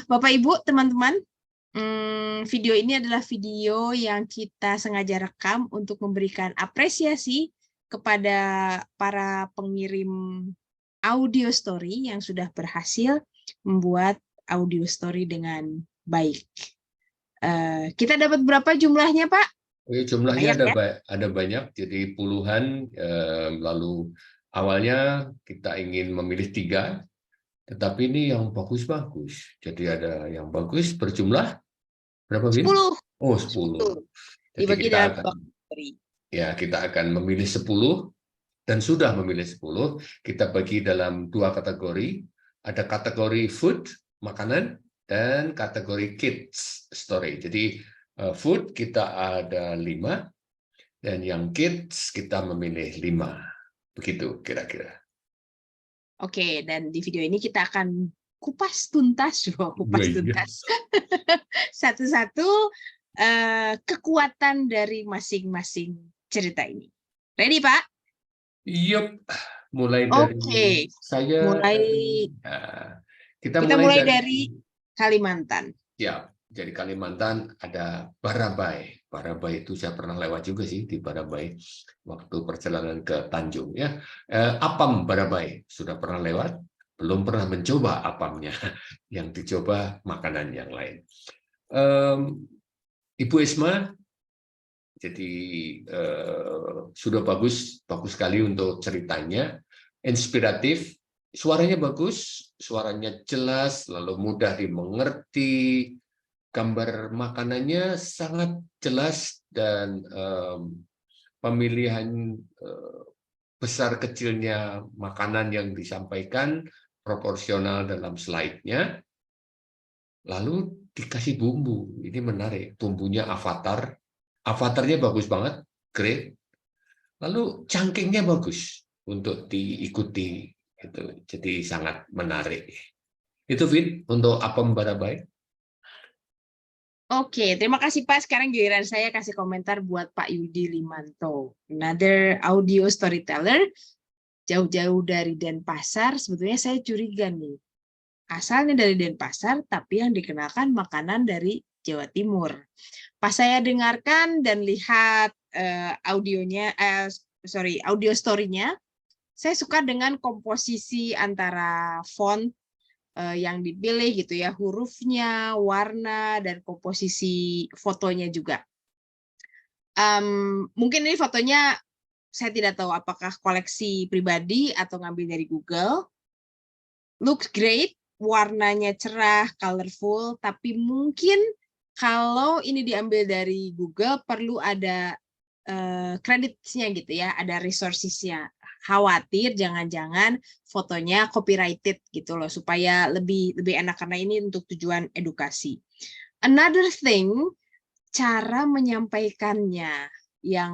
Bapak Ibu, teman-teman, video ini adalah video yang kita sengaja rekam untuk memberikan apresiasi kepada para pengirim audio story yang sudah berhasil membuat audio story dengan baik. Kita dapat berapa jumlahnya, Pak? Jumlahnya Banyak, ya? ada banyak, jadi puluhan. Lalu awalnya kita ingin memilih 3, tetapi ini yang bagus-bagus. Jadi ada yang bagus berjumlah berapa, Bin? 10. Oh, 10. Jadi Dibagi dalam 2 kategori. kita akan memilih 10 dan sudah memilih 10. Kita bagi dalam 2 kategori. Ada kategori food, makanan, dan kategori kids story. Jadi food kita ada 5, dan yang kids kita memilih 5. Begitu kira-kira. Oke, dan di video ini kita akan kupas tuntas satu-satu kekuatan dari masing-masing cerita ini. Ready, Pak? Yup, mulai Oke. dari saya. Kita mulai dari Kalimantan. Ya, jadi Kalimantan ada Barabai. Barabai itu saya pernah lewat juga sih di Barabai waktu perjalanan ke Tanjung, ya. Apam Barabai sudah pernah lewat, belum pernah mencoba apamnya. Yang dicoba makanan yang lain. Ibu Isma, jadi sudah bagus sekali untuk ceritanya, inspiratif, suaranya bagus, suaranya jelas, lalu mudah dimengerti, gambar makanannya sangat jelas, dan pemilihan besar kecilnya makanan yang disampaikan proporsional dalam slide-nya. Lalu dikasih bumbu, ini menarik, bumbunya avatarnya bagus banget, great. Lalu cangkingnya bagus untuk diikuti, itu jadi sangat menarik. Itu Vin untuk apem Barabai. Oke, terima kasih Pak. Sekarang giliran saya kasih komentar buat Pak Yudi Limanto, another audio storyteller, jauh-jauh dari Denpasar. Sebetulnya saya curiga nih, asalnya dari Denpasar, tapi yang dikenalkan makanan dari Jawa Timur. Pas saya dengarkan dan lihat audio story-nya, saya suka dengan komposisi antara font yang dipilih gitu ya, hurufnya, warna, dan komposisi fotonya juga. Mungkin ini fotonya saya tidak tahu apakah koleksi pribadi atau ngambil dari Google. Looks great, warnanya cerah, colorful, tapi mungkin kalau ini diambil dari Google perlu ada kreditnya gitu ya, ada resources-nya. Khawatir jangan-jangan fotonya copyrighted gitu loh, supaya lebih enak, karena ini untuk tujuan edukasi. Another thing, cara menyampaikannya yang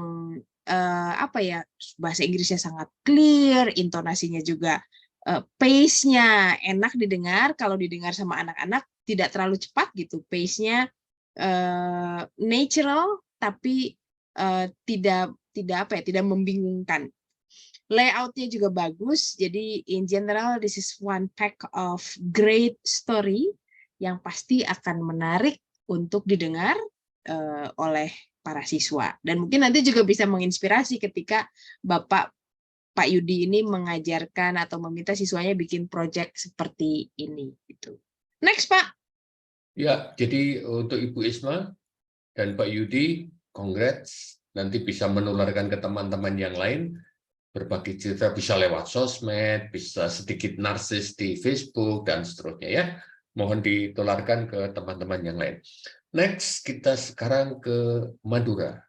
bahasa Inggrisnya sangat clear, intonasinya juga pace-nya enak didengar. Kalau didengar sama anak-anak tidak terlalu cepat gitu, pace-nya natural tapi tidak membingungkan. Layout-nya juga bagus, jadi in general this is one pack of great story yang pasti akan menarik untuk didengar oleh para siswa, dan mungkin nanti juga bisa menginspirasi ketika Pak Yudi ini mengajarkan atau meminta siswanya bikin proyek seperti ini. Gitu. Next, Pak. Ya, jadi untuk Ibu Isma dan Pak Yudi, congrats. Nanti bisa menularkan ke teman-teman yang lain. Berbagi cerita bisa lewat sosmed, bisa sedikit narsis di Facebook, dan seterusnya ya. Mohon ditularkan ke teman-teman yang lain. Next, kita sekarang ke Madura.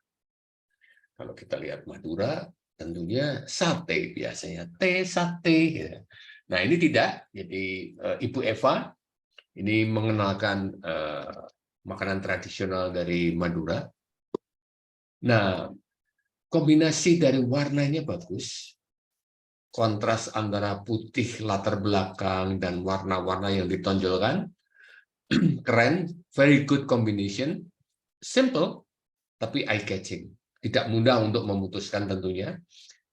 Kalau kita lihat Madura, tentunya sate biasanya, sate. Ya. Nah ini tidak, jadi Ibu Eva ini mengenalkan makanan tradisional dari Madura. Nah, kombinasi dari warnanya bagus, kontras antara putih latar belakang dan warna-warna yang ditonjolkan, keren, very good combination, simple, tapi eye-catching. Tidak mudah untuk memutuskan tentunya.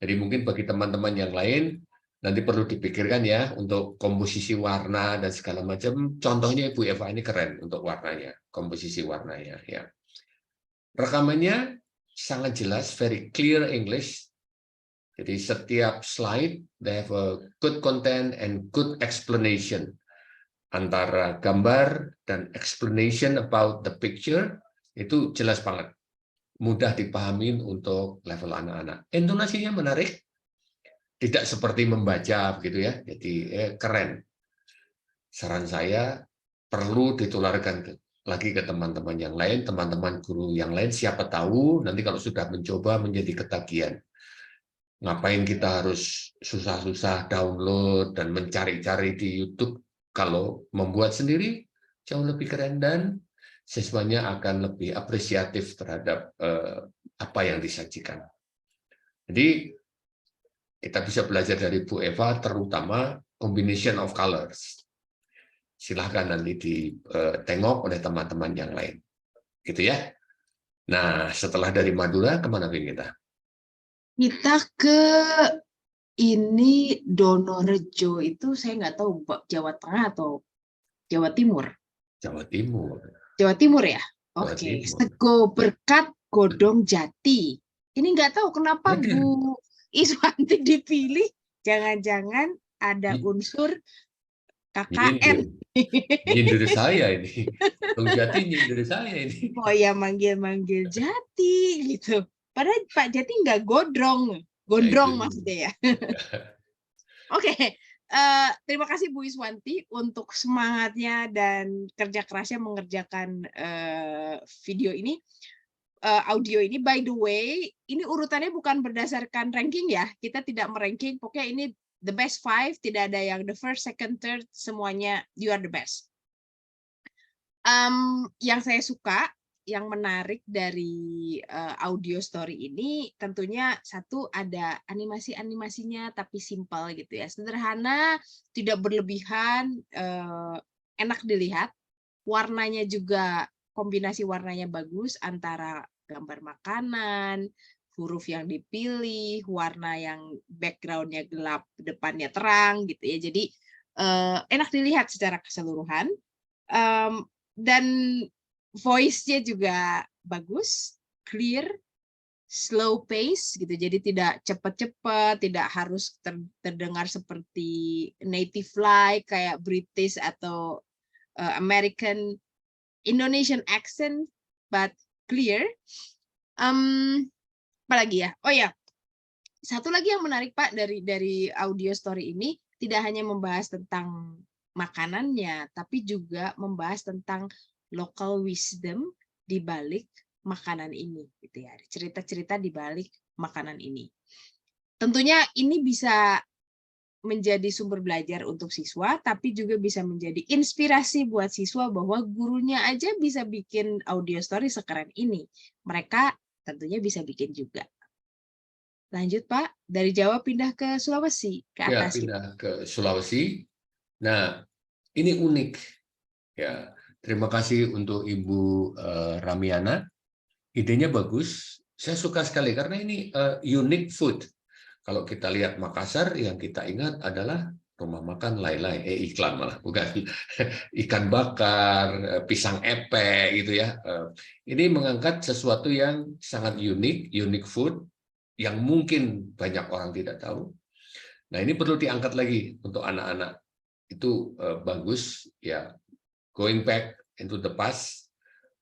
Jadi mungkin bagi teman-teman yang lain, Nanti perlu dipikirkan ya untuk komposisi warna dan segala macam. Contohnya Ibu Eva ini keren untuk warnanya, komposisi warnanya ya. Rekamannya sangat jelas, very clear English. Jadi setiap slide they have a good content and good explanation. Antara gambar dan explanation about the picture itu jelas banget. Mudah dipahami untuk level anak-anak. Intonasinya menarik. Tidak seperti membaca begitu ya, jadi keren. Saran saya perlu ditularkan lagi ke teman-teman yang lain, teman-teman guru yang lain. Siapa tahu nanti kalau sudah mencoba menjadi ketagihan. Ngapain kita harus susah-susah download dan mencari-cari di YouTube? Kalau membuat sendiri jauh lebih keren dan siswanya akan lebih apresiatif terhadap apa yang disajikan. Jadi kita bisa belajar dari Bu Eva, terutama combination of colors. Silahkan nanti ditengok oleh teman-teman yang lain. Gitu ya. Nah, setelah dari Madura, kemana kita? Kita ke ini Donorejo itu saya nggak tahu Jawa Tengah atau Jawa Timur. Jawa Timur. Jawa Timur ya? Jawa Oke. Timur. Sego Berkat Godong Jati. Ini nggak tahu kenapa Bu Iswanti dipilih. Jangan-jangan ada unsur KKN. Nyindir saya ini. Godong Jati nyindir saya ini. Oh ya, manggil-manggil Jati gitu. Padahal Pak Jati nggak gondrong maksudnya ya. Oke, terima kasih Bu Iswanti untuk semangatnya dan kerja kerasnya mengerjakan video ini, audio ini. By the way, ini urutannya bukan berdasarkan ranking ya. Kita tidak meranking. Pokoknya ini the best 5. Tidak ada yang the first, second, third. Semuanya you are the best. Yang saya suka, yang menarik dari audio story ini tentunya satu ada animasi-animasinya tapi simpel gitu ya, sederhana, tidak berlebihan, enak dilihat, warnanya juga kombinasi warnanya bagus antara gambar makanan, huruf yang dipilih, warna yang backgroundnya gelap, depannya terang gitu ya, jadi enak dilihat secara keseluruhan. Dan voice-nya juga bagus, clear, slow pace gitu. Jadi tidak cepat-cepat, tidak harus terdengar seperti native like kayak British atau American, Indonesian accent, but clear. Apalagi ya? Oh ya, satu lagi yang menarik Pak dari audio story ini tidak hanya membahas tentang makanannya, tapi juga membahas tentang local wisdom di balik makanan ini, gitu ya. Cerita-cerita di balik makanan ini. Tentunya ini bisa menjadi sumber belajar untuk siswa, tapi juga bisa menjadi inspirasi buat siswa bahwa gurunya aja bisa bikin audio story sekeren ini. Mereka tentunya bisa bikin juga. Lanjut Pak, dari Jawa pindah ke Sulawesi, ke atas. Ya, pindah ke Sulawesi. Nah, ini unik. Ya, terima kasih untuk Ibu Ramiana. Idenya bagus. Saya suka sekali karena ini unique food. Kalau kita lihat Makassar, yang kita ingat adalah rumah makan Lai-Lai. Iklan malah, bukan. Ikan bakar, pisang epe, gitu ya. Ini mengangkat sesuatu yang sangat unik, unique food, yang mungkin banyak orang tidak tahu. Nah, ini perlu diangkat lagi untuk anak-anak. Itu bagus, ya. Going back into the past,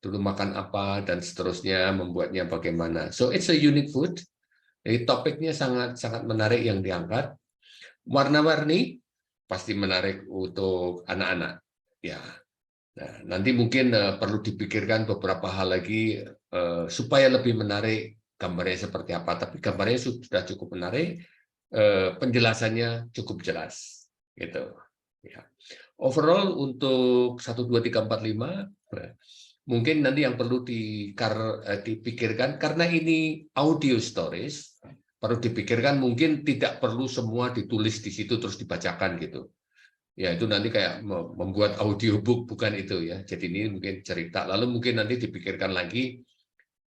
dulu makan apa dan seterusnya, membuatnya bagaimana. So it's a unique food. Jadi topiknya sangat menarik yang diangkat. Warna-warni pasti menarik untuk anak-anak. Ya. Nah, nanti mungkin perlu dipikirkan beberapa hal lagi supaya lebih menarik, gambarnya seperti apa. Tapi gambarnya sudah cukup menarik, penjelasannya cukup jelas. Gitu. Ya. Overall untuk 1, 2, 3, 4, 5, mungkin nanti yang perlu dipikirkan, karena ini audio stories, perlu dipikirkan mungkin tidak perlu semua ditulis di situ terus dibacakan gitu. Ya itu nanti kayak membuat audiobook, bukan itu ya. Jadi ini mungkin cerita, lalu mungkin nanti dipikirkan lagi,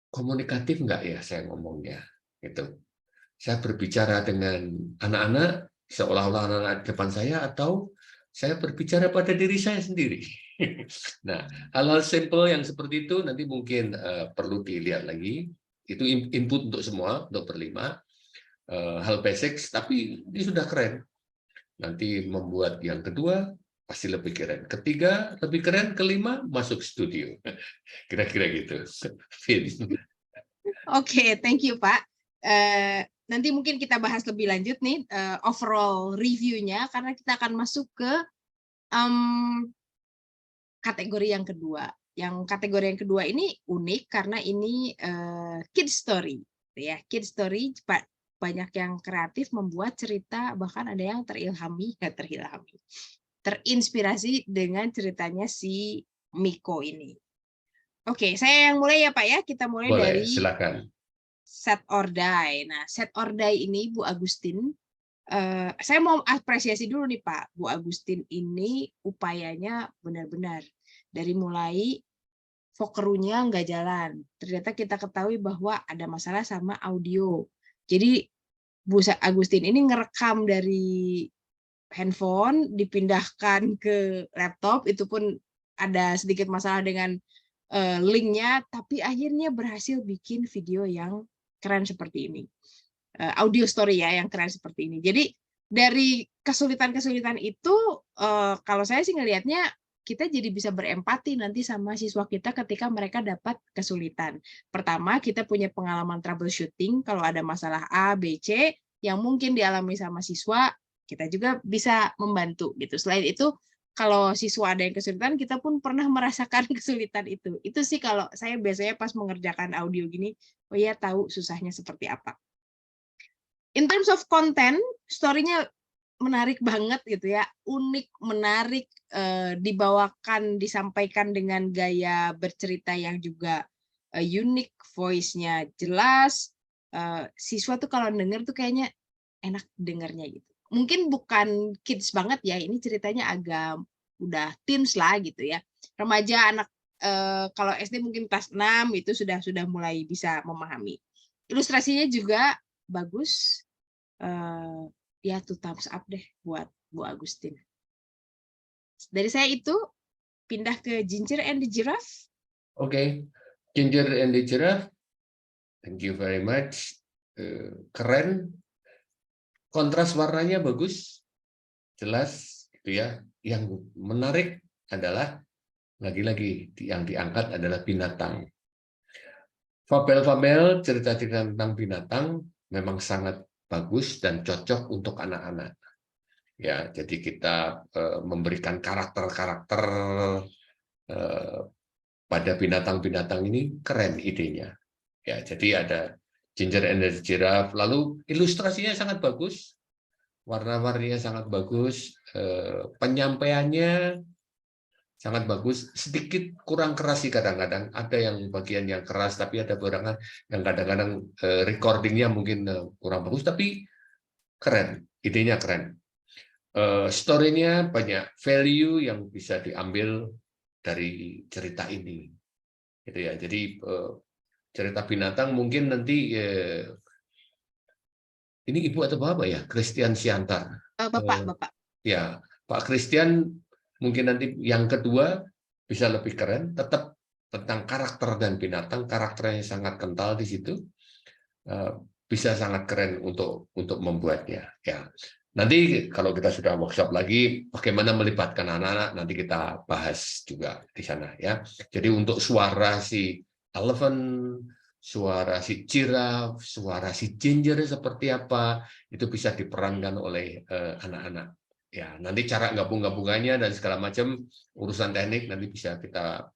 komunikatif nggak ya saya ngomongnya. Gitu. Saya berbicara dengan anak-anak, seolah-olah anak-anak depan saya atau saya berbicara pada diri saya sendiri. Nah, hal-hal simple yang seperti itu nanti mungkin perlu dilihat lagi. Itu input untuk semua, untuk berlima. Hal basic, tapi ini sudah keren. Nanti membuat yang kedua pasti lebih keren. Ketiga lebih keren, kelima masuk studio. Kira-kira gitu. Oke, thank you Pak. Nanti mungkin kita bahas lebih lanjut nih overall review-nya karena kita akan masuk ke kategori yang kedua. Yang kategori yang kedua ini unik karena ini kids story, ya. Kids story banyak yang kreatif membuat cerita, bahkan ada yang terinspirasi dengan ceritanya si Miko ini. Oke, saya yang mulai ya Pak ya. Kita mulai Boleh, dari silakan. Set or Die. Nah, Set or Die ini Bu Agustin, saya mau apresiasi dulu nih Pak. Bu Agustin ini upayanya benar-benar. Dari mulai Vokerunya nggak jalan. Ternyata kita ketahui bahwa ada masalah sama audio. Jadi Bu Agustin ini ngerekam dari handphone, dipindahkan ke laptop, itu pun ada sedikit masalah dengan linknya, tapi akhirnya berhasil bikin video yang keren seperti ini. Audio story ya, yang keren seperti ini. Jadi dari kesulitan-kesulitan itu, kalau saya sih ngelihatnya, kita jadi bisa berempati nanti sama siswa kita ketika mereka dapat kesulitan. Pertama, kita punya pengalaman troubleshooting, kalau ada masalah A, B, C, yang mungkin dialami sama siswa, kita juga bisa membantu gitu. Selain itu, kalau siswa ada yang kesulitan, kita pun pernah merasakan kesulitan itu. Itu sih kalau saya biasanya pas mengerjakan audio gini, oh ya tahu susahnya seperti apa. In terms of content, story-nya menarik banget gitu ya, unik, menarik, dibawakan, disampaikan dengan gaya bercerita yang juga unik, voice-nya jelas. Siswa tuh kalau denger tuh kayaknya enak dengernya gitu. Mungkin bukan kids banget ya, ini ceritanya agak udah teens lah gitu ya. Remaja, anak kalau SD mungkin kelas 6 itu sudah mulai bisa memahami. Ilustrasinya juga bagus. Ya 2 thumbs up deh buat Bu Agustin. Dari saya itu pindah ke Ginger and the Giraffe. Oke, Ginger and the Giraffe. Thank you very much. Keren. Kontras warnanya bagus, jelas, gitu ya. Yang menarik adalah lagi-lagi yang diangkat adalah binatang. Fabel-fabel, cerita-cerita tentang binatang memang sangat bagus dan cocok untuk anak-anak. Ya, jadi kita memberikan karakter-karakter pada binatang-binatang ini keren idenya. Ya, jadi ada Ginger and the Giraffe, lalu ilustrasinya sangat bagus, warna-warninya sangat bagus, penyampaiannya sangat bagus, sedikit kurang keras sih kadang-kadang, ada yang bagian yang keras, tapi ada beberapa yang kadang-kadang recordingnya mungkin kurang bagus, tapi keren, idenya keren. Story-nya banyak value yang bisa diambil dari cerita ini, gitu ya. Jadi cerita binatang mungkin nanti ini ibu atau bapak ya, Christian Siantar. Bapak. Ya, Pak Christian mungkin nanti yang kedua bisa lebih keren, tetap tentang karakter dan binatang, karakternya sangat kental di situ, bisa sangat keren untuk membuatnya. Ya, nanti kalau kita sudah workshop lagi, bagaimana melibatkan anak-anak, nanti kita bahas juga di sana ya. Jadi untuk suara si elephant, suara si giraffe, suara si ginger seperti apa, itu bisa diperankan oleh anak-anak. Ya, nanti cara gabung-gabungannya dan segala macam urusan teknik nanti bisa kita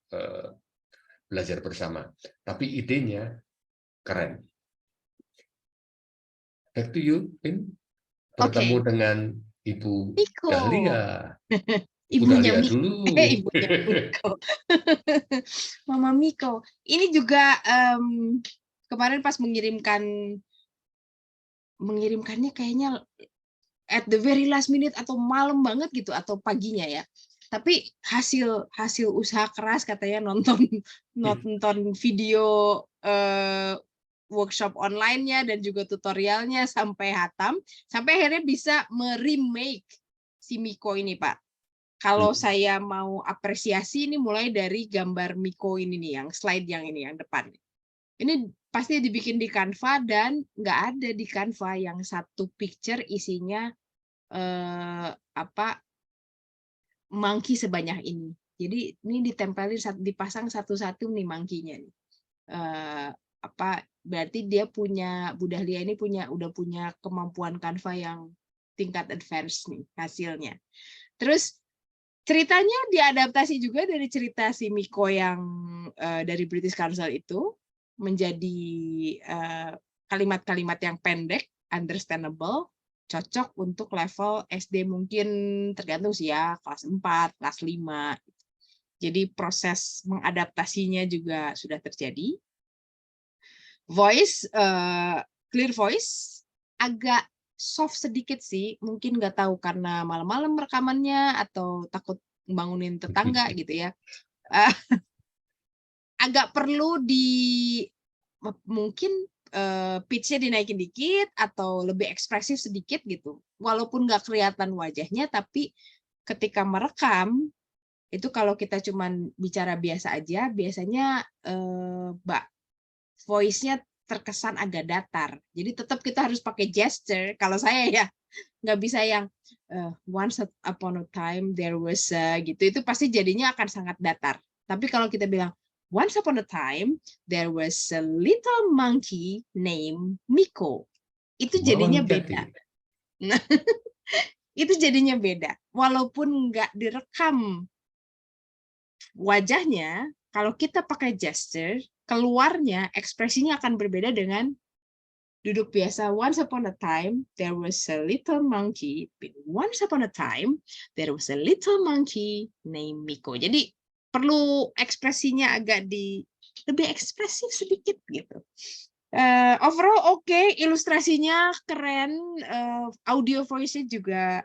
belajar bersama. Tapi idenya keren. Back to you, Pin. Bertemu dengan Ibu Miko. Dahlia. Ibunya Dahlia Miko. dulu. Ibunya Miko. Mama Miko. Ini juga kemarin pas mengirimkannya kayaknya at the very last minute atau malam banget gitu atau paginya ya. Tapi hasil usaha keras katanya nonton video workshop online-nya dan juga tutorialnya sampai hatam, sampai akhirnya bisa remake si Miko ini, Pak. Kalau saya mau apresiasi ini mulai dari gambar Miko ini nih, yang slide yang ini, yang depan. Ini pasti dibikin di Canva dan nggak ada di Canva yang satu picture isinya monkey sebanyak ini. Jadi ini ditempelin, dipasang satu-satu nih monkey-nya nih. Berarti dia punya, Bu Dahlia ini udah punya kemampuan Canva yang tingkat advance nih hasilnya. Terus ceritanya diadaptasi juga dari cerita si Miko yang dari British Council itu menjadi kalimat-kalimat yang pendek, understandable, cocok untuk level SD mungkin tergantung sih ya, kelas 4, kelas 5. Jadi proses mengadaptasinya juga sudah terjadi. Voice, clear voice, agak soft sedikit sih, mungkin nggak tahu karena malam-malam rekamannya atau takut bangunin tetangga gitu ya. Agak perlu mungkin pitch-nya dinaikin dikit atau lebih ekspresif sedikit gitu. Walaupun nggak kelihatan wajahnya, tapi ketika merekam itu kalau kita cuman bicara biasa aja, biasanya voice-nya terkesan agak datar. Jadi tetap kita harus pakai gesture. Kalau saya ya nggak bisa yang once upon a time there was gitu. Itu pasti jadinya akan sangat datar. Tapi kalau kita bilang once upon a time there was a little monkey named Miko. Itu jadinya beda. Nah, itu jadinya beda. Walaupun nggak direkam wajahnya, kalau kita pakai gesture, keluarnya ekspresinya akan berbeda dengan duduk biasa. Once upon a time there was a little monkey. Once upon a time there was a little monkey named Miko. Jadi perlu ekspresinya agak lebih ekspresif sedikit gitu. Overall oke, ilustrasinya keren, audio voice-nya juga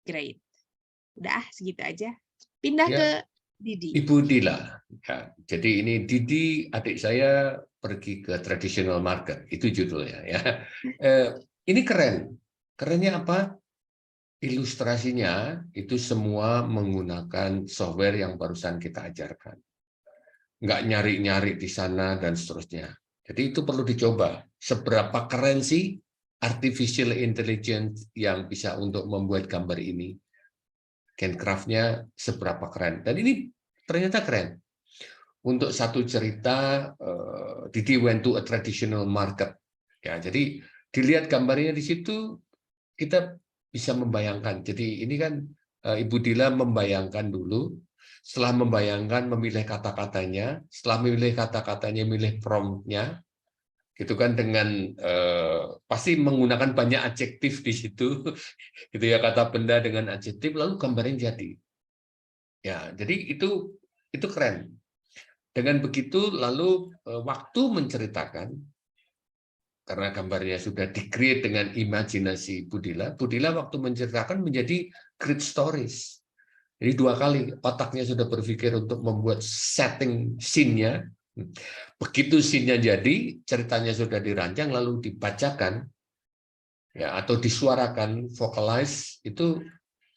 great. Udah segitu aja. Pindah Ya, ke Didi. Ibu Dila. Ya, jadi ini Didi, adik saya pergi ke traditional market, itu judulnya ya. Ini keren. Kerennya apa? Ilustrasinya itu semua menggunakan software yang barusan kita ajarkan. Nggak nyari-nyari di sana dan seterusnya. Jadi itu perlu dicoba. Seberapa keren sih artificial intelligence yang bisa untuk membuat gambar ini? Handcraft-nya seberapa keren. Dan ini ternyata keren. Untuk satu cerita, Didi went to a traditional market. Ya, jadi dilihat gambarnya di situ, kita bisa membayangkan. Jadi ini kan Ibu Dila membayangkan dulu, setelah membayangkan memilih kata-katanya, setelah memilih kata-katanya, memilih prompt-nya, gitu kan, dengan pasti menggunakan banyak adjektif di situ, gitu ya, kata benda dengan adjektif, lalu gambarnya jadi. Ya, jadi itu keren. Dengan begitu, lalu waktu menceritakan, karena gambarnya sudah di-create dengan imajinasi Budila waktu menceritakan menjadi great stories. Jadi 2 kali otaknya sudah berpikir untuk membuat setting scene-nya. Begitu scene-nya jadi, ceritanya sudah dirancang lalu dibacakan ya, atau disuarakan, vocalize, itu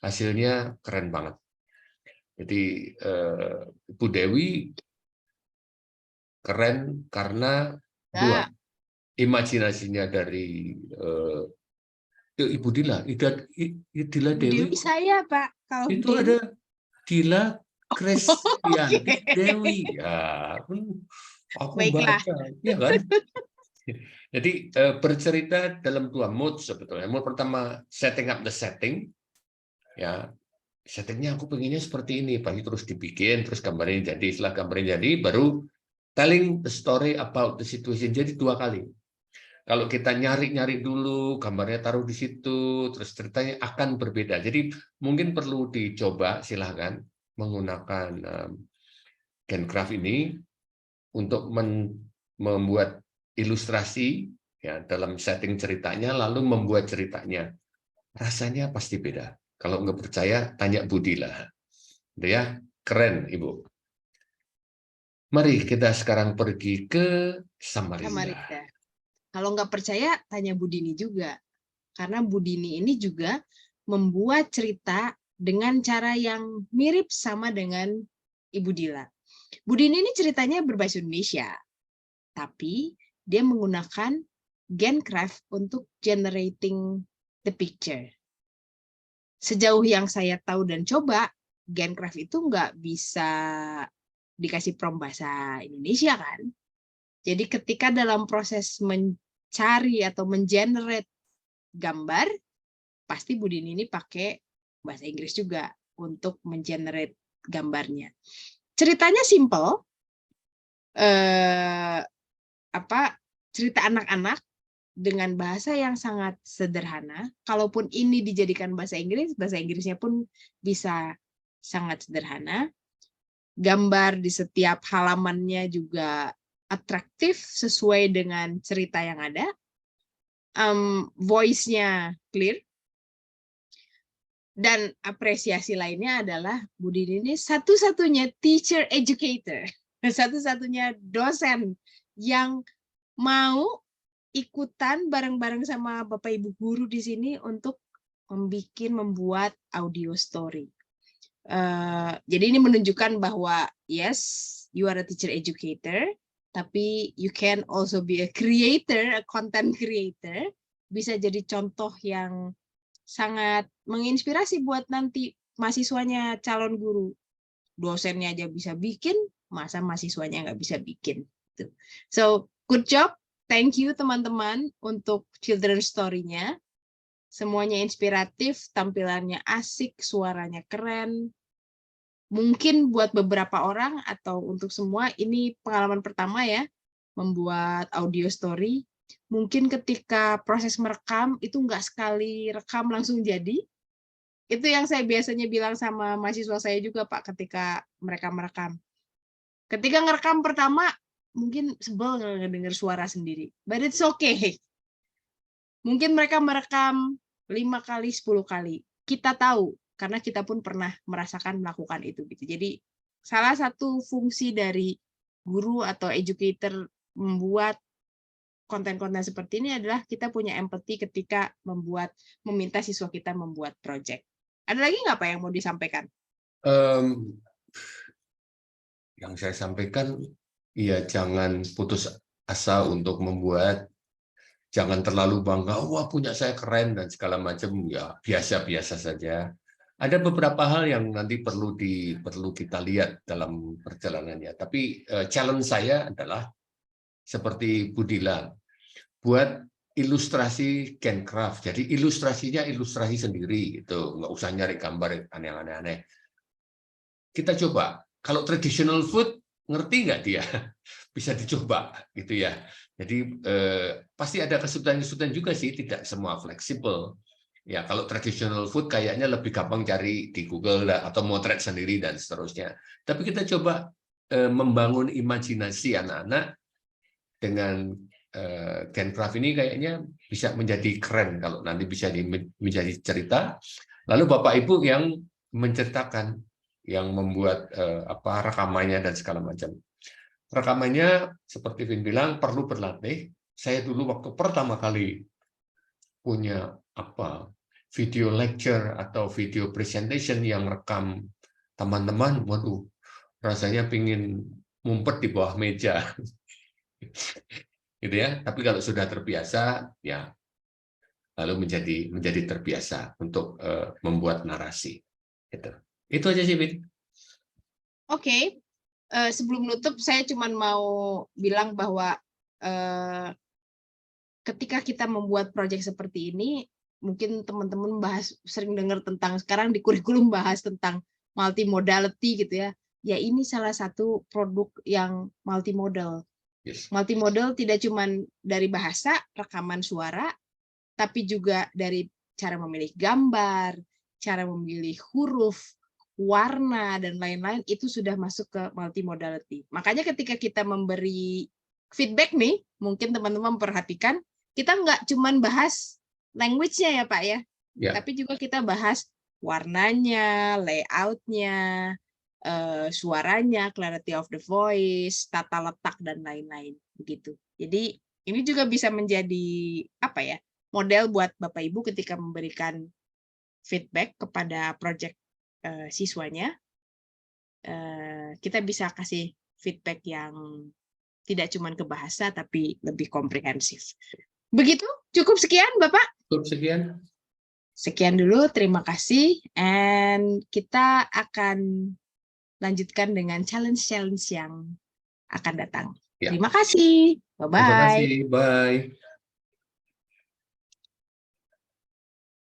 hasilnya keren banget. Jadi Bu Dewi keren karena 2, imajinasinya dari Ibu Dila, Dila Dewi. Dewi saya, Pak. Kalau Itu Dewi. ada Dila Kresyanti Dewi. Ya, aku Baiklah. baca, ya kan? Jadi bercerita dalam 2 mood sebetulnya. Mood pertama, setting up the setting. Ya, settingnya aku pengennya seperti ini, pasti terus dibikin, terus gambarnya jadi. Setelah gambarnya jadi, baru telling the story about the situation. Jadi 2 kali. Kalau kita nyari-nyari dulu, gambarnya taruh di situ, terus ceritanya akan berbeda. Jadi mungkin perlu dicoba, silahkan menggunakan Handcraft ini untuk membuat ilustrasi ya dalam setting ceritanya, lalu membuat ceritanya. Rasanya pasti beda. Kalau nggak percaya, tanya Budila. Ya, keren, Ibu. Mari kita sekarang pergi ke Samarinda. Samarinda. Kalau nggak percaya, tanya Bu Dini juga. Karena Bu Dini ini juga membuat cerita dengan cara yang mirip sama dengan Ibu Dila. Bu Dini ini ceritanya berbahasa Indonesia, tapi dia menggunakan Gencraft untuk generating the picture. Sejauh yang saya tahu dan coba, Gencraft itu nggak bisa dikasih prompt bahasa Indonesia kan. Jadi ketika dalam proses mencari atau mengenerate gambar, pasti Bu Dini ini pakai bahasa Inggris juga untuk mengenerate gambarnya. Ceritanya simple, cerita anak-anak dengan bahasa yang sangat sederhana. Kalaupun ini dijadikan bahasa Inggrisnya pun bisa sangat sederhana. Gambar di setiap halamannya juga atraktif sesuai dengan cerita yang ada. Voice-nya clear. Dan apresiasi lainnya adalah Bu Dini ini satu-satunya teacher educator, satu-satunya dosen yang mau ikutan bareng-bareng sama Bapak Ibu guru di sini untuk membuat audio story. Jadi ini menunjukkan bahwa yes, you are a teacher educator, tapi you can also be a creator, a content creator. Bisa jadi contoh yang sangat menginspirasi buat nanti mahasiswanya calon guru. Dosennya aja bisa bikin, masa mahasiswanya nggak bisa bikin. So, good job. Thank you teman-teman untuk children's story-nya. Semuanya inspiratif, tampilannya asik, suaranya keren. Mungkin buat beberapa orang atau untuk semua, ini pengalaman pertama ya, membuat audio story. Mungkin ketika proses merekam, itu nggak sekali rekam langsung jadi. Itu yang saya biasanya bilang sama mahasiswa saya juga, Pak, ketika mereka merekam. Ketika ngerekam pertama, mungkin sebel ngedenger suara sendiri. But it's okay. Mungkin mereka merekam 5 kali, 10 kali. Kita tahu, karena kita pun pernah merasakan melakukan itu. Jadi, salah satu fungsi dari guru atau educator membuat konten-konten seperti ini adalah kita punya empati ketika meminta siswa kita membuat project. Ada lagi nggak Pak yang mau disampaikan? Yang saya sampaikan, ya jangan putus asa untuk membuat, jangan terlalu bangga, wah punya saya keren dan segala macam, ya biasa-biasa saja. Ada beberapa hal yang nanti perlu kita lihat dalam perjalanannya. Tapi challenge saya adalah seperti Bu Dila, buat ilustrasi Gencraft. Jadi ilustrasinya ilustrasi sendiri, gitu, nggak usah nyari gambar aneh-aneh. Kita coba. Kalau traditional food, ngerti nggak dia? Bisa dicoba, gitu ya. Jadi pasti ada kesulitan-kesulitan juga sih, tidak semua fleksibel. Ya, kalau traditional food kayaknya lebih gampang cari di Google atau motret sendiri dan seterusnya. Tapi kita coba membangun imajinasi anak-anak dengan Gencraft ini kayaknya bisa menjadi keren kalau nanti bisa menjadi cerita. Lalu Bapak Ibu yang menceritakan, yang membuat rekamannya dan segala macam. Rekamannya seperti Vin bilang perlu berlatih. Saya dulu waktu pertama kali punya video lecture atau video presentation yang rekam teman-teman, waduh, rasanya pingin ngumpet di bawah meja. Gitu ya. Tapi kalau sudah terbiasa, ya lalu menjadi terbiasa untuk membuat narasi. Gitu. Itu aja sih, Vin. Oke. Sebelum nutup, saya cuma mau bilang bahwa ketika kita membuat proyek seperti ini, mungkin teman-teman sering dengar tentang, sekarang di kurikulum bahas tentang multimodality gitu ya. Ya ini salah satu produk yang multimodal. Yes. Multimodal tidak cuma dari bahasa, rekaman suara, tapi juga dari cara memilih gambar, cara memilih huruf, warna, dan lain-lain, itu sudah masuk ke multimodality. Makanya ketika kita memberi feedback nih, mungkin teman-teman perhatikan, kita nggak cuma bahas language-nya ya Pak ya, Ya. tapi juga kita bahas warnanya, layout-nya, suaranya, clarity of the voice, tata letak dan lain-lain begitu. Jadi ini juga bisa menjadi apa ya, model buat Bapak Ibu ketika memberikan feedback kepada proyek siswanya. Kita bisa kasih feedback yang tidak cuma ke bahasa tapi lebih komprehensif. Begitu, cukup sekian Bapak. Cukup sekian. Sekian dulu, terima kasih. And kita akan lanjutkan dengan challenge-challenge yang akan datang. Ya. Terima kasih. Terima Bye-bye. kasih. Bye.